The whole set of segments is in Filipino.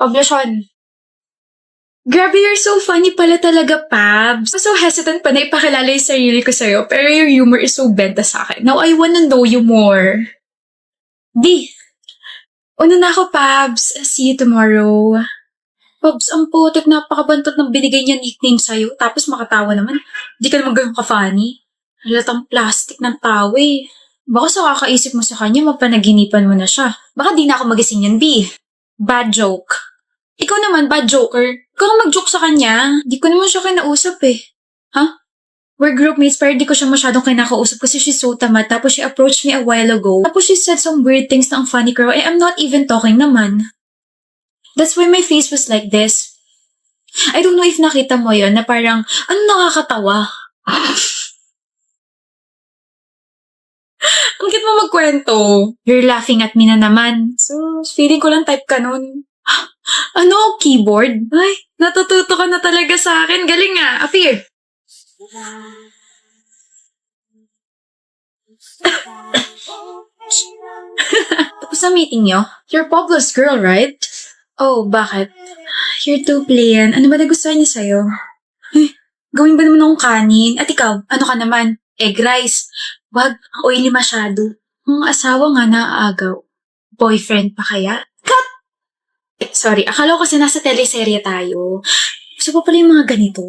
Poblasyon. Grabe, you're so funny pala talaga, Pabs. I'm so hesitant pa na ipakilala yung sarili ko sa'yo, pero your humor is so benta sa akin. Now, I wanna know you more. Di. Una na ako, Pabs. See you tomorrow. Pabs, ang putik, napakabantot ng binigay niya nickname sa'yo, tapos makatawa naman. Di ka naman ganun ka-funny. Halatang plastic ng tao eh. Baka sa kakaisip mo sa kanya, mapanaginipan mo na siya. Baka di na ako magising yan, B. Bad joke. Ikaw naman, bad joker. Ikaw na mag-joke sa kanya. Di ko naman siya kinausap eh. Ha? We're groupmates pero di ko siya masyadong kinakausap kasi she's so tamad. Tapos she approached me a while ago. Tapos she said some weird things na ang funny girl. I'm not even talking naman. That's why my face was like this. I don't know if nakita mo yon na parang, ano nakakatawa? Ang cute mo magkwento. You're laughing at me na naman. So, feeling ko lang type ka nun. Ano? Keyboard? Ay, natututo ka na talaga sa akin. Galing nga. Appear. Tapos na meeting nyo? You're Pablo's girl, right? Oh, bakit? You're too plain. Ano ba nagustuhan niya sa'yo? Ay, gawin ba naman akong kanin? At ikaw, ano ka naman? Egg rice. Wag, ang oily masyado. Ang asawa nga naaagaw. Boyfriend pa kaya? Cut! Sorry, akala ko kasi nasa teleserye tayo. Gusto pa pala yung mga ganito.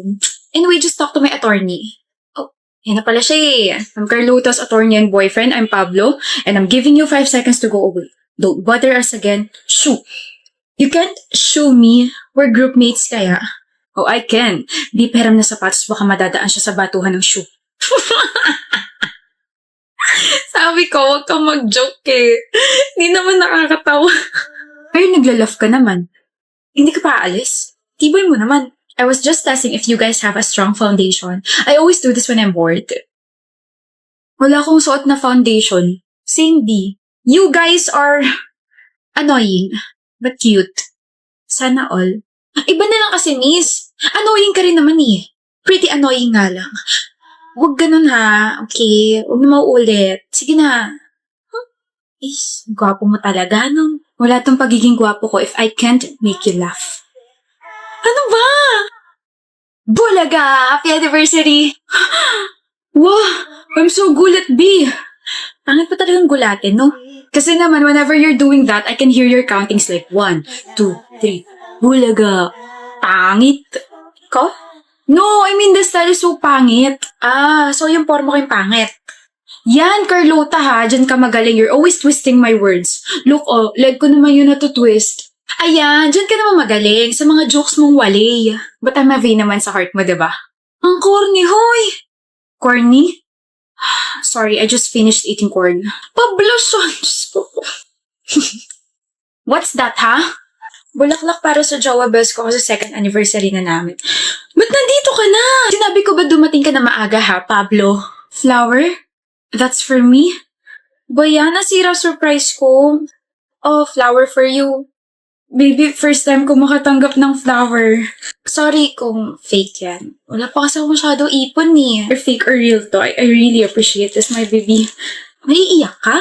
Anyway, just talk to my attorney. Oh, yan na pala siya eh. I'm Carlota's attorney and boyfriend. I'm Pablo. And I'm giving you 5 seconds to go away. Don't bother us again. Shoo! You can't shoo me. We're groupmates kaya. Oh, I can. Di peram na sapatos baka madadaan siya sa batuhan ng shoe. Sabi ko, huwag kang mag-joke eh. Hindi naman nakakatawa. Pero nagla-laugh ka naman. Hindi ka pa aalis? Tibay mo naman. I was just testing if you guys have a strong foundation. I always do this when I'm bored. Wala akong suot na foundation. Same D. You guys are annoying, but cute. Sana all. Iba na lang kasi, miss. Annoying ka rin naman eh. Pretty annoying nga lang. Huwag ganun ha. Okay? Huwag na mauulit. Sige na. Is, gwapo mo talaga, no? Wala tong pagiging gwapo ko if I can't make you laugh. Ano ba? Bulaga! Happy anniversary! Wow! I'm so gulat, B! Pangit pa talagang gulatin, no? Kasi naman, whenever you're doing that, I can hear your countings like 1, 2, 3. Bulaga! Pangit! Ko? No, I mean the style is so pangit. Ah, so yung forma ko yung pangit. Yan, Carlota ha. Diyan ka magaling. You're always twisting my words. Look, oh, leg ko naman yun natutwist. Ayan, diyan ka naman magaling sa mga jokes mong wali. But I'm a vain naman sa heart mo, diba? Ang corny, hoy! Corny? Sorry, I just finished eating corn. Pablason! Diyos ko. What's that, ha? Bulaklak para sa jowa best ko kasi second anniversary na namin. Ba't nandito ka na? Sinabi ko ba dumating ka na maaga ha, Pablo? Flower? That's for me? Baya, nasira surprise ko. Oh, flower for you. Baby, first time ko makatanggap ng flower. Sorry kung fake yan. Wala pa kasi ako masyado ipon eh. Or fake or real to. I really appreciate this, my baby. Maiiyak ka?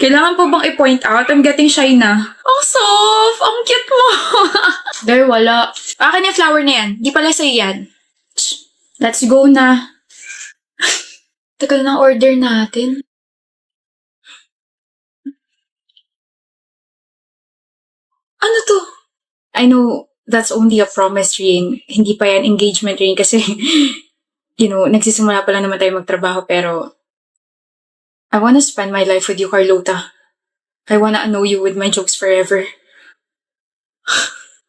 Kailangan pa bang i-point out? I'm getting shy na. Ang soft! Ang cute mo! There, wala. Akin yung flower na yan. Di pala sa'yo yan. Let's go na. Tagal ng order natin. Ano to? I know that's only a promise ring. Hindi pa yan engagement ring kasi, nagsisimula pa lang naman tayo magtrabaho pero I wanna spend my life with you, Carlota. I wanna know you with my jokes forever.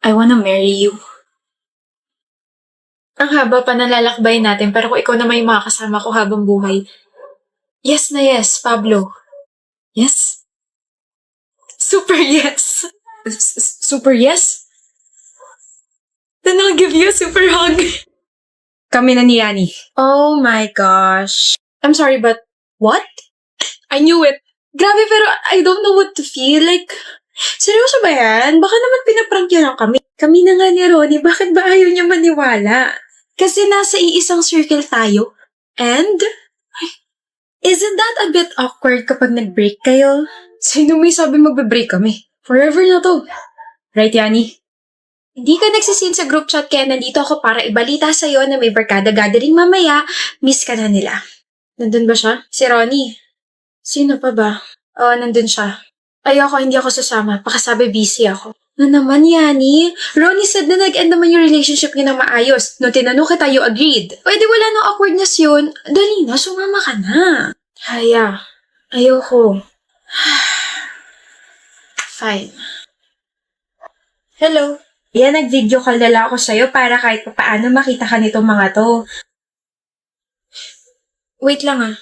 I wanna marry you. Ang haba pa nalalakbay natin pero kung ikaw naman yung makakasama ko habang buhay. Yes na yes, Pablo. Yes? Super yes. Super yes? Then I'll give you a super hug. Kami na ni Yani. Oh my gosh. I'm sorry, but what? I knew it. Grabe, pero I don't know what to feel. Like, seryoso ba yan? Baka naman pinaprank niya lang kami. Kami na nga ni Ronnie, bakit ba ayaw niya maniwala? Kasi nasa iisang circle tayo. And, isn't that a bit awkward kapag nag-break kayo? Sino may sabi magbe-break kami? Forever na to. Right, Yani? Hindi ka nagsisin sa group chat kaya nandito ako para ibalita sa'yo na may barkada gathering mamaya. Miss ka na nila. Nandun ba siya? Si Ronnie. Sino pa ba? Oo, nandun siya. Ayoko, hindi ako sasama. Pakasabi busy ako. Na naman, Yani? Ronnie said na nag-end naman yung relationship niyo na maayos. Nung tinanong kita, you agreed. Pwede wala nang awkwardness yun. Dali na, sumama ka na. Haya, ayoko. Fine. Hello. Yan, nag-video call na lang ako sa'yo para kahit paano makita ka nitong mga to. Wait lang ah.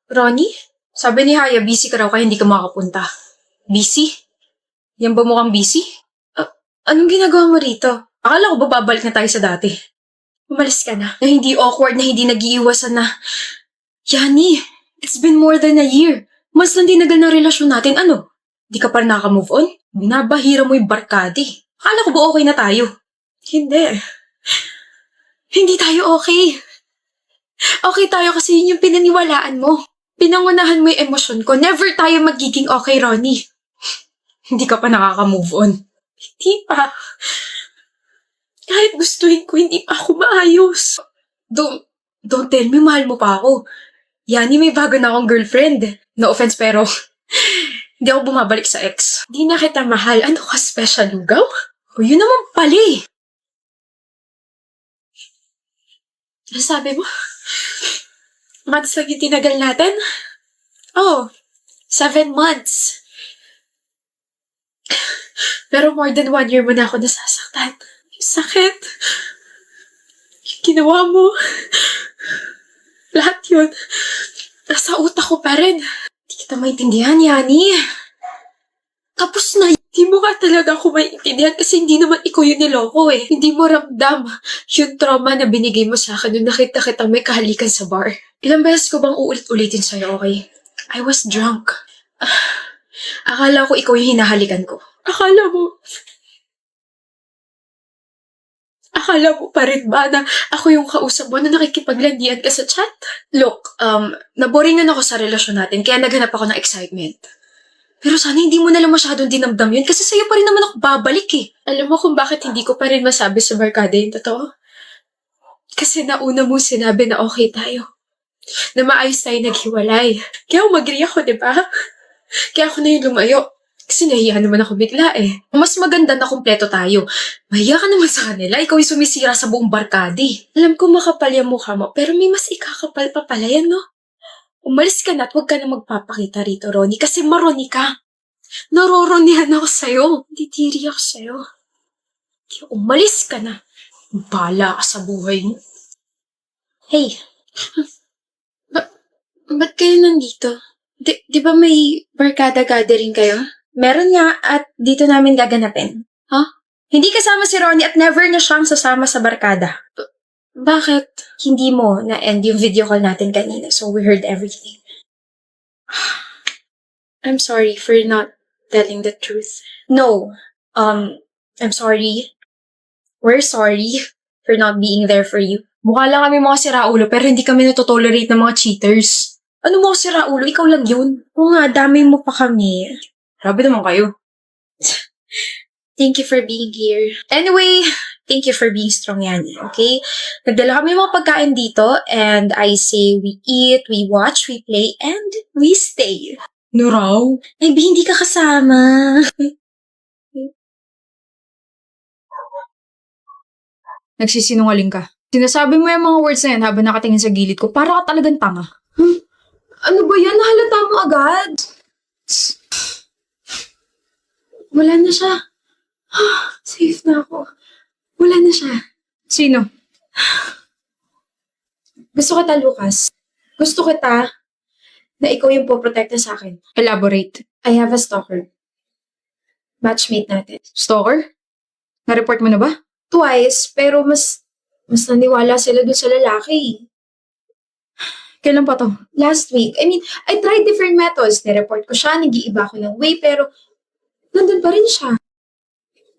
Ronnie? Sabi ni Haya, busy ka raw kaya hindi ka makapunta. Busy? Yan ba mukhang busy? Anong ginagawa mo rito? Akala ko ba babalik na tayo sa dati? Umalis ka na. Na hindi awkward, na hindi nag-iiwasan na... Yani, it's been more than a year. Mas lang dinagal ng relasyon natin. Ano? Di ka pa rin naka-move on? Binabahira mo yung barkadi. Akala ko ba okay na tayo? Hindi. Hindi tayo okay. Okay tayo kasi yun yung pinaniwalaan mo. Pinangunahan mo yung emosyon ko. Never tayo magiging okay, Ronnie. Hindi ka pa nakaka-move on. Hindi pa. Kahit gustuhin ko, hindi pa ako maayos. Don't tell me, mahal mo pa ako. Yani, may bago na akong girlfriend. No offense, pero hindi ako bumabalik sa ex. Hindi na kita mahal. Ano ka, special lugaw? O yun naman pala eh. Ano sabi mo? Months lang yung tinagal natin? Oh, 7 months. Pero more than 1 year mo na ako nasasaktan. Yung sakit. Yung ginawa mo. Lahat yun. Nasa utak ko pa rin. Hindi kita maintindihan, Yani. Tapos na, hindi mo nga talaga ako maintindihan kasi hindi naman ikaw yung niloko eh. Hindi mo ramdam yung trauma na binigay mo sa akin nung nakita kita may kahalikan sa bar. Ilang beses ko bang uulit-ulitin sa'yo, okay? I was drunk. Akala ko ikaw yung hinahalikan ko. Akala mo pa rin ba na ako yung kausap mo na nakikipaglandian ka sa chat? Look, naboringan ako sa relasyon natin kaya naghanap ako ng excitement. Pero sana hindi mo nalang masyadong dinamdam yun kasi sa'yo pa rin naman ako babalik eh. Alam mo kung bakit hindi ko pa rin masabi sa barkada yung totoo? Kasi nauna mo sinabi na okay tayo. Na maayos tayo naghiwalay. Kaya umagri ako, di ba? Kaya ako na yung lumayo. Kasi nahiya naman ako bigla eh. Mas maganda na kumpleto tayo. Mahiya ka naman sa kanila. Ikaw yung sumisira sa buong barkadi. Alam ko makapal yung mukha mo, pero may mas ikakapal pa pala yan, no? Umalis ka na at huwag ka na magpapakita rito, Ronnie, kasi maroni ka. Naroronihan ako sa'yo. Titiri ako sa'yo. Kaya umalis ka na. Bala ka sa buhay mo. Hey. Ba't kayo nandito? Di ba may barkada gathering kayo? Meron nga at dito namin gaganapin. Huh? Hindi kasama si Ronnie at never na siyang sasama sa barkada. Bakit? Hindi mo na-end yung video call natin kanina, so we heard everything. I'm sorry for not telling the truth. No. I'm sorry. We're sorry for not being there for you. Mukha lang kami mga siraulo pero hindi kami natotolerate ng mga cheaters. Ano mo siraulo? Ikaw lang yun. Oo nga, dami mo pa kami. Grabe naman kayo. Thank you for being here. Anyway, thank you for being strong, Yani, okay? Nagdala kami mga pagkain dito and I say we eat, we watch, we play, and we stay. No raw? Ay, hindi ka kasama. Nagsisinungaling ka. Sinasabi mo yung mga words na yan habang nakatingin sa gilid ko. Para ka talagang tanga. Ano ba yan? Nahalata mo agad. Wala na siya. Safe na ako. Wala na siya. Sino? Gusto kita, Lucas. Gusto kita na ikaw yung poprotekta sa akin. Elaborate. I have a stalker. Matchmate natin. Stalker? Na-report mo na ba? Twice, pero mas naniwala sila dun sa lalaki. Kailan pa to? Last week. I mean, I tried different methods. Nireport ko siya, nag-iiba ko ng way, pero nandun pa rin siya.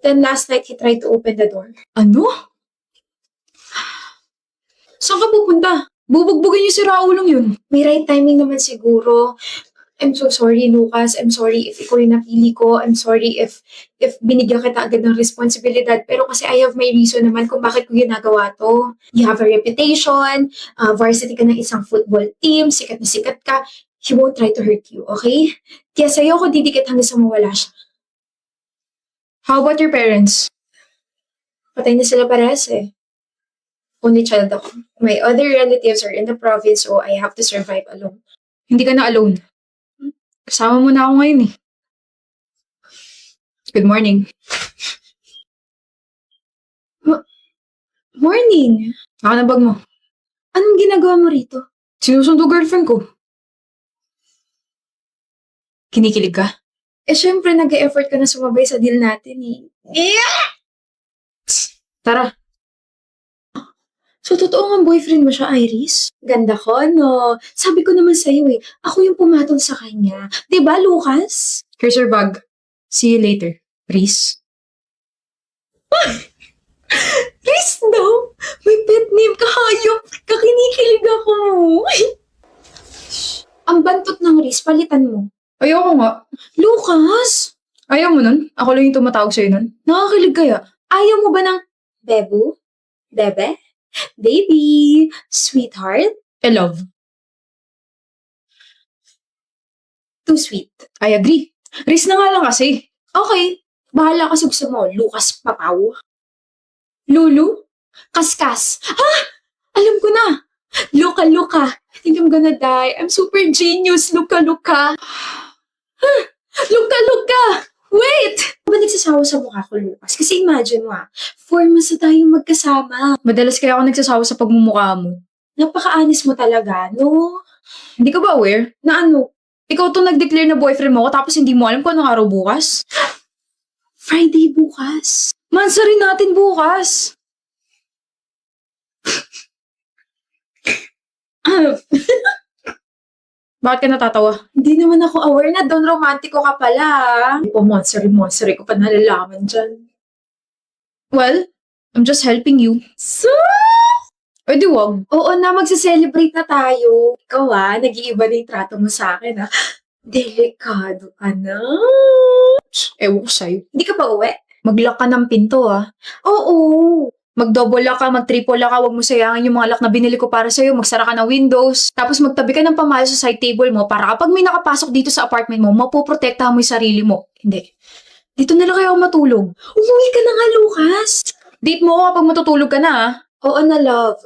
Then last night, he tried to open the door. Ano? Saan ka pupunta? Bubugbugin niyo si Raulong yun. May right timing naman siguro. I'm so sorry, Lucas. I'm sorry if ikaw yung napili ko. I'm sorry if binigyan kita agad ng responsibilidad. Pero kasi I have my reason naman kung bakit ko ginagawa to. You have a reputation, varsity ka ng isang football team, sikat na sikat ka. He won't try to hurt you, okay? Kaya sa'yo ako didikit hanggang sa mawala siya. How about your parents? Patay na sila parehas eh. Only child ako. My other relatives are in the province, so I have to survive alone. Hindi ka na alone. Kasama mo na ako ngayon eh. Good morning. Morning! Ako na bag mo. Anong ginagawa mo rito? Sinusundo girlfriend ko. Kinikilig ka? Eh, syempre, nag-e-effort ka na sumabay sa deal natin eh. Tara. So, totoo nga boyfriend mo siya, Iris? Ganda ko, no? Sabi ko naman sa'yo eh, ako yung pumatol sa kanya. Diba, Lucas? Here's your bag. See you later. Reese. Riz daw! May pet name ka, hayop! Kakinikilig ako! Ang bantot ng Riz, palitan mo. Ayoko nga. Lucas! Ayaw mo nun? Ako lang yung tumatawag sa'yo nun. Nakakilig kaya? Ayaw mo ba ng Bebu? Bebe? Baby? Sweetheart? I love. Too sweet. I agree. Reese na nga lang kasi. Okay. Bahala ka sa gusto mo. Lucas Papaw. Lulu? Kaskas. Ah! Alam ko na. Luka. I think I'm gonna die. I'm super genius. Luka. Luka. Wait! Ba nagsasawa sa mukha ko, Lucas? Kasi imagine mo 4 months na tayong magkasama. Madalas kaya ako nagsasawa sa pagmumukha mo. Napaka-honest mo talaga, no? Hindi ka ba aware? Na ano? Ikaw to nag-declare na boyfriend mo ako tapos hindi mo alam kung anong araw bukas? Friday bukas. Mansa rin natin bukas. Bakit ka natatawa? Hindi naman ako aware na doon romantiko ka pala. Hindi pa monster ko pa nalalaman dyan. Well, I'm just helping you. So? O di wag. Oo na, magse-celebrate na tayo. Ikaw nag-iiba na yung trato mo sa akin Delikado ka na. Ewan ko sa'yo. Hindi ka pa uwi? Mag-lock ka ng pinto Oo. Mag-double lock ka, mag-triple lock ka, huwag mo sayangin yung mga lock na binili ko para sa'yo, magsara ka ng windows, tapos magtabi ka ng pamayos sa side table mo para kapag may nakapasok dito sa apartment mo, mapoprotektahan mo yung sarili mo. Hindi. Dito na lang kayo ako matulog. Umuwi ka na nga, Lucas. Date mo ako kapag matutulog ka na Oo na, love.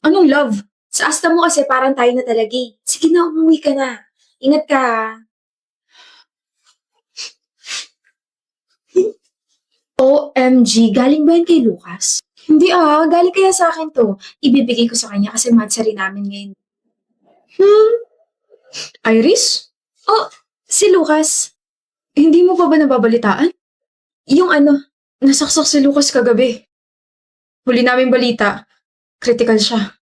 Anong love? Sa asta mo kasi parang tayo na talaga eh. Sige na, umuwi ka na. Ingat ka. OMG, galing ba yan kay Lucas? Hindi galing kaya sa akin to. Ibibigay ko sa kanya kasi matsari namin ngayon. Iris? Si Lucas. Hindi mo pa ba nababalitaan? Yung Nasaksak si Lucas kagabi. Huli namin balita. Critical siya.